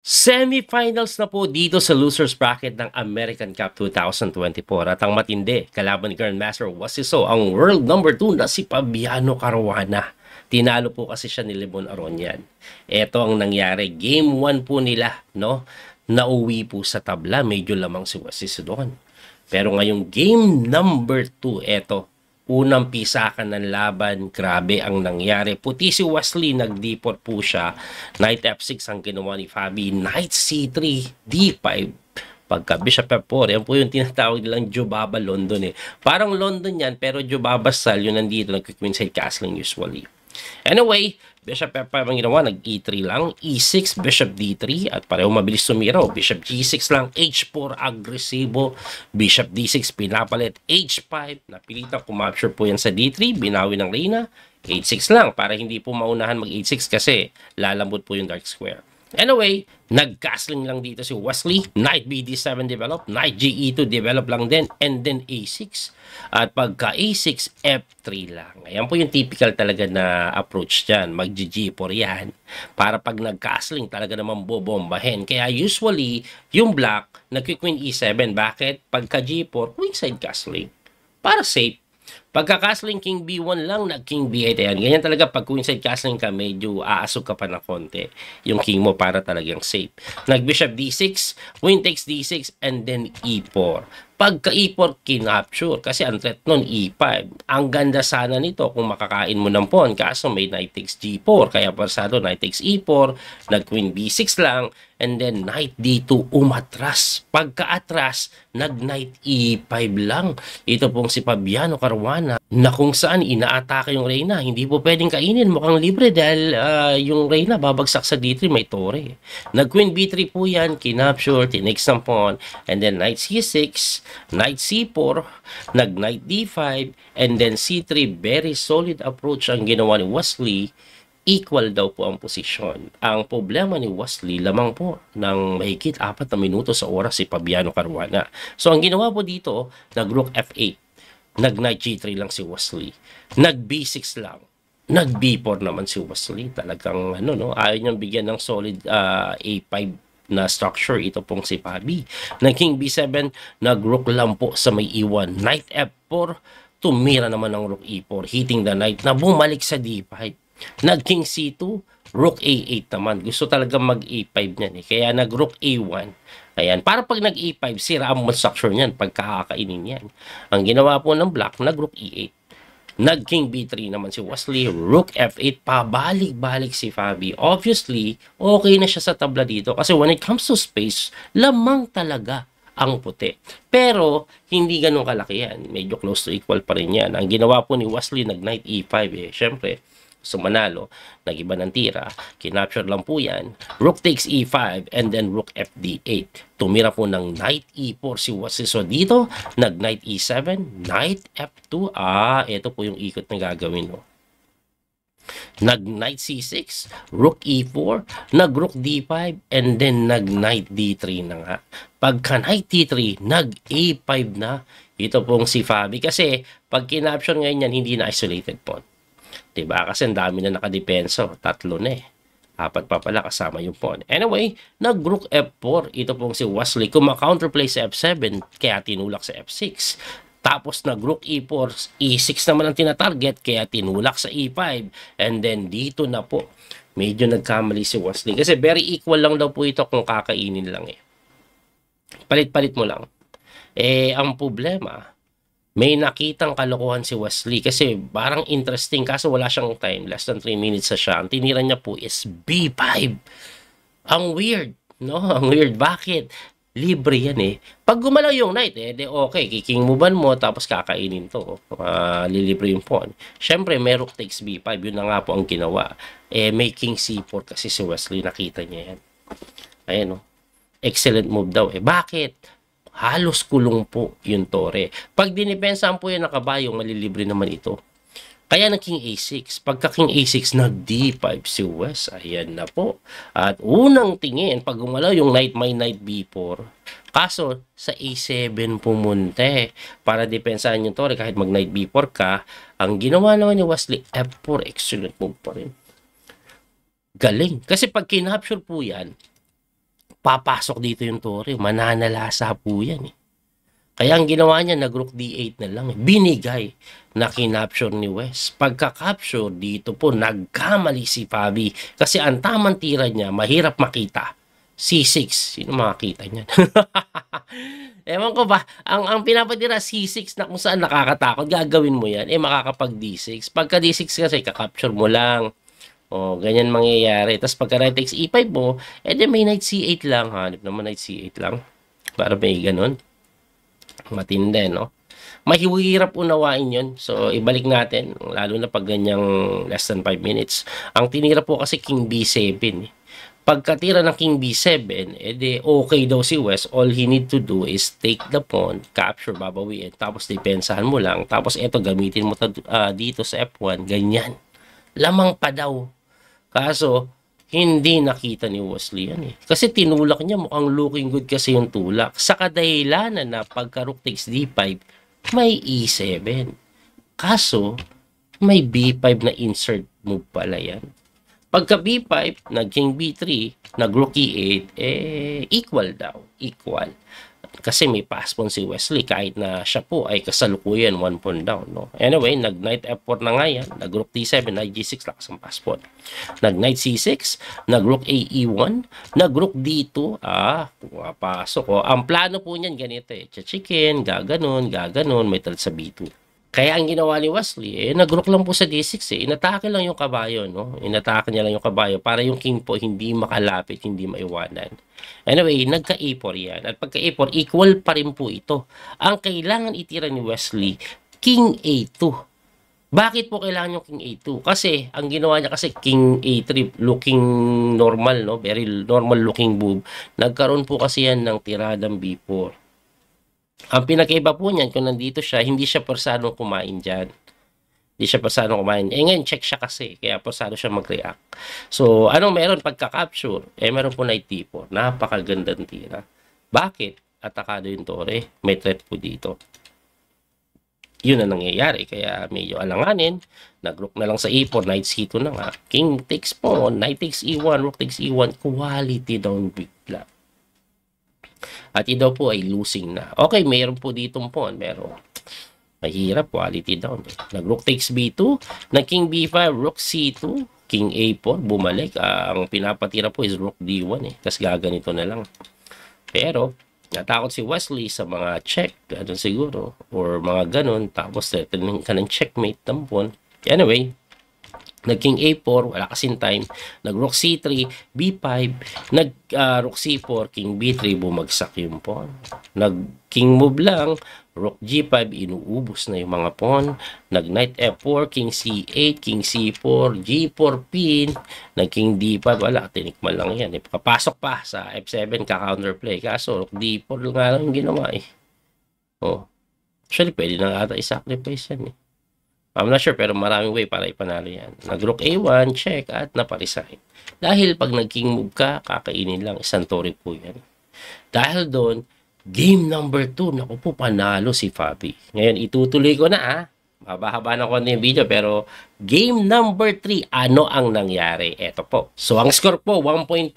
Semifinals na po dito sa losers bracket ng American Cup 2024 at ang matindi, kalaban ni Grandmaster Wasiso ang world number 2 na si Fabiano Caruana. Tinalo po kasi siya ni Lemon Aronian. Ito ang nangyari, game 1 po nila, no? Nauwi po sa tabla, medyo lamang si Wasiso doon. Pero ngayong game number 2, eto, unang pisakan ng laban, grabe ang nangyari. Puti si Wesley, nag-D4 po siya. Knight F6 ang ginawa ni Fabi. Knight C3, D5. Pagka Bishop F4, yan po yung tinatawag nilang Jobaba London eh. Parang London yan, pero Jobaba style, yun nandito, nag-queenside castling usually. Anyway, Bishop F5 ang ginawa, nag-E3 lang, E6, Bishop D3, at pareho mabilis sumiraw. Bishop G6 lang, H4, agresibo, Bishop D6, pinapalit, H5, napilitan, kumapture po yan sa D3, binawi ng Reyna, H6 lang, para hindi po maunahan mag-H6 kasi lalambot po yung dark square. Anyway, nag-castling lang dito si Wesley. Knight BD7 develop, Knight GE2 develop lang din, and then A6. At pagka A6, F3 lang. Ayan po yung typical talaga na approach dyan. Mag-G4 yan. Para pag nag-castling talaga naman bobombahin. Kaya usually, yung black, nag-Queen E7. Bakit? Pagka G4, queenside castling. Para safe. Pagka-castling King B1 lang, nag-King B8. Ayan, ganyan talaga pag queenside castling ka, medyo aasog ka pa ng konti. Yung king mo para talagang safe. Nag-Bishop D6, Queen takes D6, and then E4. Pagka E4, kinapture. Kasi ang threat nun, E5. Ang ganda sana nito kung makakain mo ng pawn. Kaso may Knight takes G4. Kaya pasado, Knight takes E4. Nag-Queen B6 lang. And then, Knight D2 umatras. Pagka-atras, nag-Knight E5 lang. Ito pong si Fabiano Caruana na kung saan inaatake yung Reyna. Hindi po pwedeng kainin. Mukhang libre dahil yung Reyna babagsak sa D3, may tore. Nag-Queen B3 po yan. Kinapture, tinake ng pawn. And then, Knight C6. Knight C4, nag-Knight D5, and then C3, very solid approach ang ginawa ni Wesley. Equal daw po ang posisyon. Ang problema ni Wesley, lamang po ng mahigit 4 na minuto sa oras si Fabiano Caruana. So ang ginawa po dito, nag-Rook F8, nag-Knight G3 lang si Wesley, nag-B6 lang, nag-B4 naman si Wesley. Talagang ano, no, ayaw niyang bigyan ng solid A5 na structure ito pong si Fabi. Nag-King B7, nag-Rook lang po sa may E1. Knight F4, tumira naman ng Rook E4, hitting the Knight na bumalik sa D5. Nag-King C2, Rook A8 naman. Gusto talaga mag-A5 niyan eh. Kaya nag-Rook A1. Ayan, para pag nag-A5, sira ang structure niyan, pagkakakainin yan. Ang ginawa po ng black, nag-Rook E8. Nag-King B3 naman si Wesley, Rook F8, pabalik-balik si Fabi. Obviously, okay na siya sa tabla dito kasi when it comes to space, lamang talaga ang puti. Pero, hindi ganun kalaki yan. Medyo close to equal pa rin yan. Ang ginawa po ni Wesley, nag-Knight E5 eh. Siyempre, sumanalo, nag-iba ng tira, kinapture lang po yan, Rook takes E5, and then Rook FD8. Tumira po ng Knight E4 si Wasiso dito, nag-Knight E7, Knight F2, ito po yung ikot na gagawin, no? Nag-Knight C6, Rook E4, nag-Rook D5, and then nag-Knight D3 na nga. Pagka Knight D3, nag-A5 na, ito pong si Fabi, kasi pag kinapture ngayon yan, hindi na isolated pawn. Diba? Kasi ang dami na nakadepenso. 3 na eh. 4 pa pala kasama yung pawn. Anyway, nag-Rook F4. Ito pong si Wesley. Kung ma-counterplay sa F7, kaya tinulak sa F6. Tapos nag-Rook E4. E6 naman ang tinatarget, kaya tinulak sa E5. And then dito na po, medyo nagkamali si Wesley. Kasi very equal lang daw po ito kung kakainin lang eh. Palit-palit mo lang. Eh, ang problema, may nakitang kalokohan si Wesley kasi parang interesting kaso wala siyang time, less than 3 minutes sa siya. Ang tinira niya po is B5. Ang weird, no? Ang weird. Bakit? Libre yan eh. Pag gumalaw yung knight, de okay, kiking movean mo tapos kakainin to. Lilibre yung pawn. Siyempre, may Rook takes B5. Yun na nga po ang ginawa. May King C4 kasi si Wesley, nakita niya yan. Ayan, no? Excellent move daw eh. Bakit? Halos kulong po yung tore. Pag dinipensahan po yan nakabayo, malilibre naman ito. Kaya nag King A6. Pagka King A6, nag-D5 si Wes. Ayan na po. At unang tingin, pag gumalaw yung Knight, may Knight B4. Kaso, sa A7 pumunte. Para depensahan yung tore, kahit mag-Knight B4 ka, ang ginawa naman ni Wesley, F4, excellent move pa rin. Galing. Kasi pag kinapture po yan, papasok dito yung tore, mananalasa po yan eh. Kaya ang ginawa niya, nag-rook D8 na lang. Binigay na kinapture ni West. Pagka-capture, dito po, nagkamali si Fabi. Kasi ang tamang tira niya, mahirap makita. C6. Sino makakita niyan? Ewan ko ba, ang pinapatira C6 na kung saan nakakatakot, gagawin mo yan, makakapag D6. Pagka D6 kasi, kakapture mo lang. O, ganyan mangyayari. Tapos pagka knight takes E5 mo, may knight C8 lang. Hanip naman knight C8 lang. Para may ganun. Matindi, no? Mahihirap unawain yun. So, ibalik natin. Lalo na pag ganyang less than 5 minutes. Ang tinira po kasi King B7. Pagkatira ng King B7, okay daw si West. All he need to do is take the pawn, capture, babawiin. Tapos, depensahan mo lang. Tapos, eto, gamitin mo dito sa F1. Ganyan. Lamang pa daw. Kaso, hindi nakita ni Wesley yan eh. Kasi tinulak niya, mukhang looking good kasi yung tulak. Sa kadahilanan na pagka rook takes D5, may E7. Kaso, may B5 na insert move pala yan. Pagka B5, nag-King B3, nag-Rook E8, equal daw. Equal. Kasi may pass pawn si Wesley kahit na siya po ay kasalukuyan 1 pawn down, no? Anyway, nag-Knight F4 na nga yan, nag-Rook D7, Knight G6, lakas ang pass pawn. Nag-Knight C6, nag-Rook AE1, nag-Rook D2, pasok. Oh. Ang plano po niyan ganito eh, chicken, gaganon, may tal sa B2. Kaya ang ginawa ni Wesley, nag-rook lang po sa D6 eh. Inatake lang yung kabayo, no? Inatake niya lang yung kabayo para yung king po hindi makalapit, hindi maiwanan. Anyway, nagka-A4 yan. At pagka-A4, equal pa rin po ito. Ang kailangan itira ni Wesley, King A2. Bakit po kailangan yung King A2? Kasi, ang ginawa niya kasi King A3, looking normal, no? Very normal looking move. Nagkaroon po kasi yan ng tiradang B4. Ang pinakaiba po niyan, kung nandito siya, hindi siya persadong kumain dyan. Hindi siya persadong kumain. Ngayon, check siya kasi. Kaya persado siya mag-react. So, anong meron pagka-capture? Meron po Knight D4. Napakagandang tira. Bakit? Atakado yung tore. May threat po dito. Yun ang nangyayari. Kaya medyo alanganin. Nag-rook na lang sa E4. Knight C2 na nga. King takes pawn. Knight takes E1. Rook takes E1. Quality down bigla. At ito daw po ay losing na. Okay, mayroon po ditong pawn. Pero mahirap, quality down. Nag-rook takes B2, nag-king B5, rook C2, king A4, bumalik. Ang pinapatira po is rook D1 eh. Tapos gaganito na lang. Pero, natakot si Wesley sa mga check, ganun siguro, or mga ganun. Tapos, tatanong ka ng checkmate ng pawn. Anyway, nag-king A4, wala kasing time. Nag-rook C3, B5, nag-rook C4, king B3, bumagsak yung pawn. Nag-king move lang, rook G5, inuubos na yung mga pawn. Nag-knight F4, king C8, king C4, G4 pin, nag-king D5, wala, tinikman lang yan. Papasok pa sa F7, ka-counterplay. Kaso, rook D4 nga lang yung ginawa eh. Oh. Actually, pwede na ata i-sacrifice yan eh. I'm not sure, pero maraming way para ipanalo yan. Nag-rook A1, check, at naparesign. Dahil pag nag-king move ka, kakainin lang, isang tore po yan. Dahil doon, game number 2, naku po, panalo si Fabi. Ngayon, itutuloy ko na Mahaba-haba na konti yung video, pero game number 3, ano ang nangyari? Eto po. So, ang score po, 1.5.5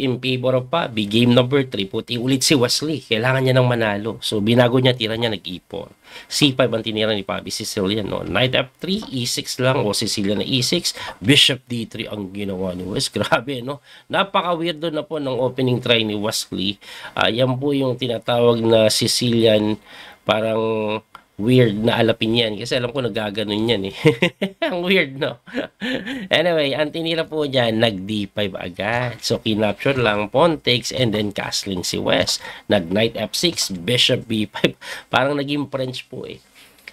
in favor of Fabi. Game number 3, puti ulit si Wesley. Kailangan niya ng manalo. So, binago niya, tira niya, nag-ipon. C5 ang tinira ni Fabi, Sicilian, no? Knight F3, E6 lang, o Sicilian na E6. Bishop D3 ang ginawa ni West. Grabe, no? Napaka-weirdo na po ng opening try ni Wesley. Yan po yung tinatawag na Sicilian, parang weird na alapin yan. Kasi alam ko nagaganon yan eh. Ang weird, no? Anyway, ang tinira po dyan, nag-D5 agad. So, kinapture lang, pawn takes, and then castling si West. Nag-Knight F6, Bishop B5. Parang naging French po eh.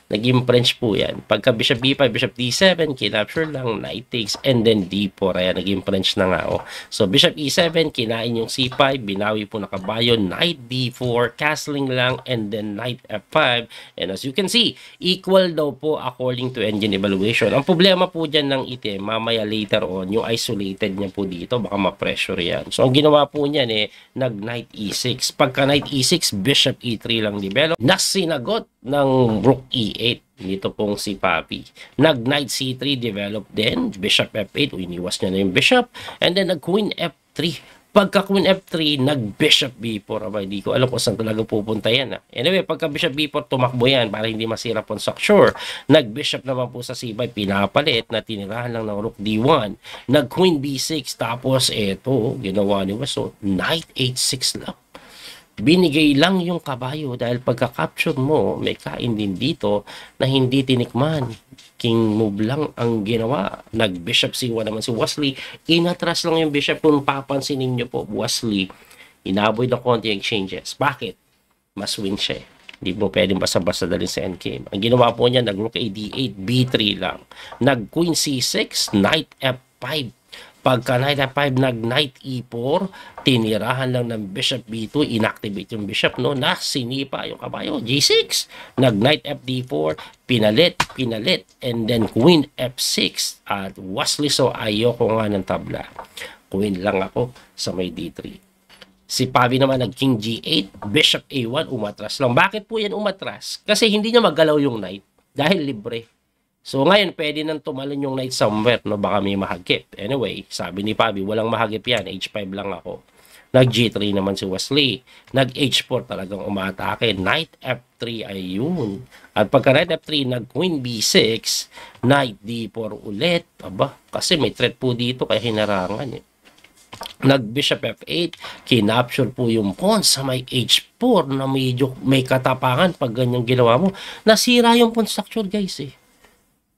Naging French po yan. Pagka Bishop B5, Bishop D7, kinapture lang, Knight takes, and then D4. Ayan, naging French na nga. So, Bishop E7, kinain yung C5, binawi po na kabayo, Knight D4, castling lang, and then Knight F5. And as you can see, equal daw po according to engine evaluation. Ang problema po dyan ng item, mamaya later on, yung isolated niya po dito, baka ma-pressure yan. So, ang ginawa po niyan nag-Knight E6. Pagka Knight E6, Bishop E3 lang develop. Nasinagot ng Rook E8 dito pong si Papi. Nag-Knight C3 develop din, Bishop F8, iniwas niya na yung Bishop, and then nag-Queen F3. Pagka Queen F3, nag-Bishop B4. Aba, hindi ko alam kung saan talaga pupunta yan. Anyway, pagka Bishop B4, tumakbo yan para hindi masira pawn structure. Nag-Bishop naman po sa C5, pinapalit na tinirahan lang ng Rook D1. Nag-Queen B6, tapos eto, ginawa ni West. So, Knight H6 lang. Binigay lang yung kabayo dahil pagka-capture mo, may kain din dito na hindi tinikman. King move lang ang ginawa. Nag-Bishop C1 naman si Wesley. Inatras lang yung Bishop. Kung papansinin nyo po, Wesley, inaavoid ng konti exchanges. Bakit? Mas win siya. Hindi mo pwedeng basta-basta dalhin sa endgame. Ang ginawa po niya, nag-Rook A8, B3 lang. Nag-Queen C6, Knight F5. Pagka Knight F5, nag-Knight E4, tinirahan lang ng Bishop B2, inactivate yung Bishop, no? Na sinipa yung kabayo. G6, nag-Knight FD4, pinalit, and then Queen F6. At Wesley, so ayoko nga ng tabla. Queen lang ako sa may D3. Si Pavi naman nag-King G8, Bishop A1, umatras lang. Bakit po yan umatras? Kasi hindi niya maggalaw yung Knight dahil libre. So ngayon, pwede nang tumalon yung Knight somewhere, no? Baka may mahagip. Anyway, sabi ni Pavi, walang mahagip yan. H5 lang ako. Nag-G3 naman si Wesley. Nag-H4 talagang umatake. Knight F3 ay yun. At pagka Knight F3, nag-Queen B6, Knight D4 ulit. Aba, kasi may threat po dito kaya hinarangan eh. Nag-Bishop F8, kinapture po yung pawn sa may H4 na medyo may katapangan pag ganyan ginawa mo. Nasira yung pawn structure guys eh.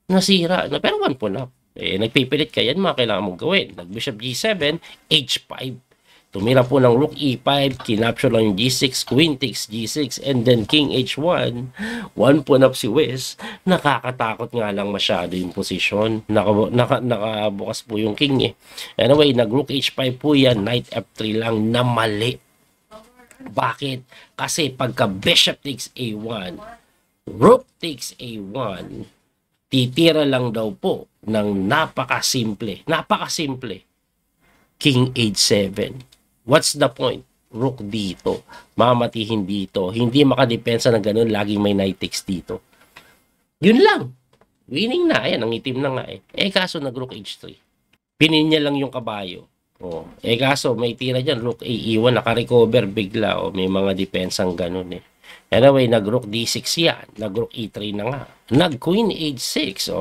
Nasira. Pero one pawn up. Nagpipilit ka yan, mga kailangan mong gawin. Nag-Bishop G7, H5. Tumira po ng Rook E5, kinapture lang yung G6, Queen takes G6, and then King H1. One pawn up si Wes. Nakakatakot nga lang masyado yung posisyon. Nakabukas po yung King eh. Anyway, nag-Rook H5 po yan, Knight F3 lang na mali. Bakit? Kasi pagka Bishop takes A1, Rook takes A1, titira lang daw po ng napakasimple. King H7. What's the point? Rook dito. Mamatihin dito. Hindi makadepensa ng ganun. Laging may knight takes dito. Yun lang. Winning na. Ayan, ang itim na nga eh. Kaso nag-Rook H3. Pinin niya lang yung kabayo. Kaso may tira dyan. Rook A1. Naka-recover bigla. May mga depensang ganun eh. Anyway, nag-Rook D6 yan. Nag-Rook E3 na nga. Nag-Queen H6.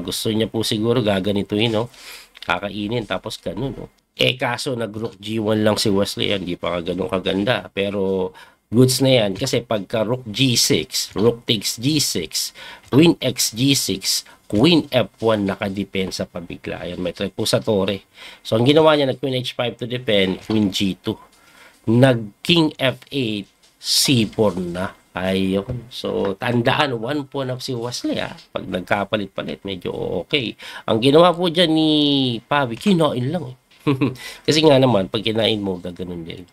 Gusto niya po siguro gaganituin, no? Kakainin, tapos ganun, no? Kaso nag-Rook G1 lang si Wesley. Hindi pa ka ganun kaganda. Pero, goods na yan. Kasi pagka Rook G6, Rook takes G6, Queen X G6, Queen F1, nakadepensa pa bigla. Ayan, may try po sa tore. So, ang ginawa niya, nag-Queen H5 to defend, Queen G2. Nag-King F8, C4 na. Ayun. So, tandaan, one pawn up si Wesley Pag nagkapalit-palit, medyo okay. Ang ginawa po dyan ni Pavi, kinain lang eh. Kasi nga naman, pag kinain mo, ganoon din.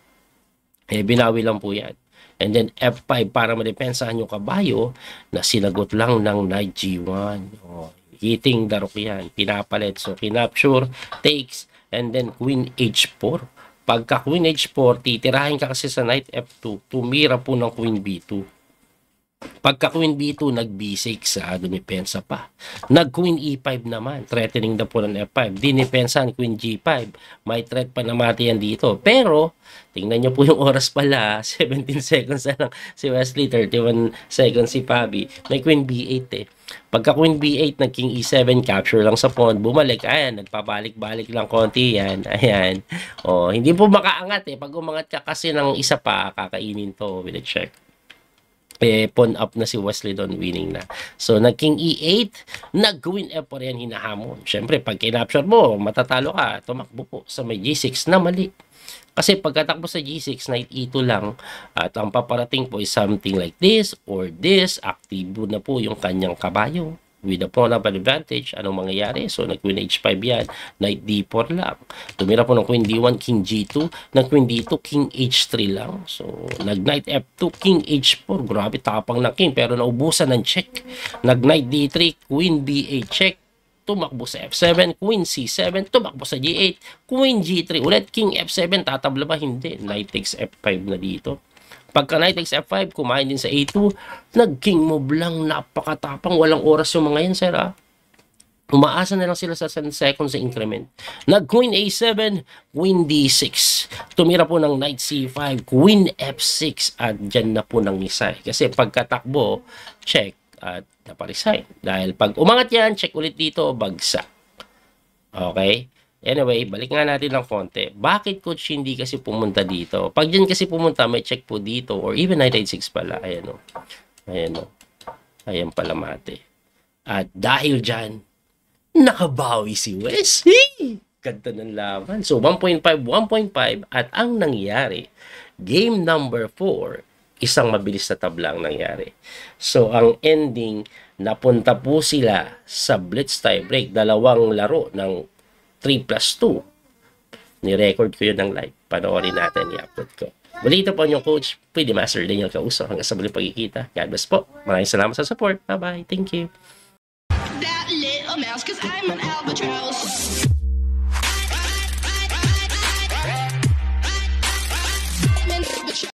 Binawi lang po yan. And then F5 para madepensahan yung kabayo na sinagot lang ng Knight G1. Hitting the rook yan. Pinapalit. So, kinapture, takes, and then Queen H4. Pagka Queen H4, titirahin ka kasi sa Knight F2, tumira po ng Queen B2. Pagka Queen B2, nag-B6, dumipensa pa. Nag-Queen E5 naman, threatening the pawn ng F5. Dinipensa ang Queen G5. May threat pa na mati yan dito. Pero, tingnan nyo po yung oras pala, 17 seconds na lang si Wesley, 31 seconds si Pavi. May Queen B8 eh. Pagka Queen B8, nag-King E7, capture lang sa pawn, bumalik, ayan, nagpabalik-balik lang konti yan, ayan. Hindi po makaangat eh. Pag umangat ka kasi ng isa pa, kakainin to with a check. Pawn up na si Wesley doon, winning na. So, nag-King E8, nag-Queen F4 yan, hinahamon. Siyempre, pag kinapture mo, matatalo ka, tumakbo po sa may G6 na mali. Kasi pagkatakbo sa G6, Knight E2 lang, at ang paparating po is something like this or this, aktibo na po yung kanyang kabayo. With the pawn up advantage, anong mangyayari? So, nag-Queen H5 yan, Knight D4 lang. Tumira po ng Queen D1, King G2, nag-Queen D2, King H3 lang. So, nag-Knight F2, King H4. Grabe, tapang na King, pero naubusan ng check. Nag-Knight D3, Queen B8 check. Tumakbo sa F7, Queen C7, tumakbo sa G8, Queen G3 ulit, King F7, tatabla ba? Hindi. Knight takes F5 na dito. Pagka Knight takes F5, kumain din sa A2, nag-King move lang, napakatapang, walang oras yung mga yan, sir Umaasa na lang sila sa 10 seconds sa increment. Nag-Queen A7, Queen D6. Tumira po ng Knight C5, Queen F6. At dyan na po nangisay. Kasi pagkatakbo, check at naparesign. Dahil pag umangat yan, check ulit dito, bagsak. Okay? Anyway, balik nga natin ng konti. Bakit Coach hindi kasi pumunta dito? Pag dyan kasi pumunta, may check po dito. Or even Knight A6 pala. Ayan o. Ayan o. Ayan pala mate. At dahil dyan, nakabawi si Wes. Ganda ng laban. So, 1.5, 1.5. At ang nangyari, game number 4, isang mabilis na tabla ang nangyari. So, ang ending, napunta po sila sa Blitz tie break. Dalawang laro ng 3+2. Ni-record ko yun ng live. Panoorin natin, i-upload ko. Muli ito po yung coach, Pwede Master Daniel Causo. Hanggang sa muling pagkikita. God bless po. Maraming salamat sa support. Bye-bye. Thank you.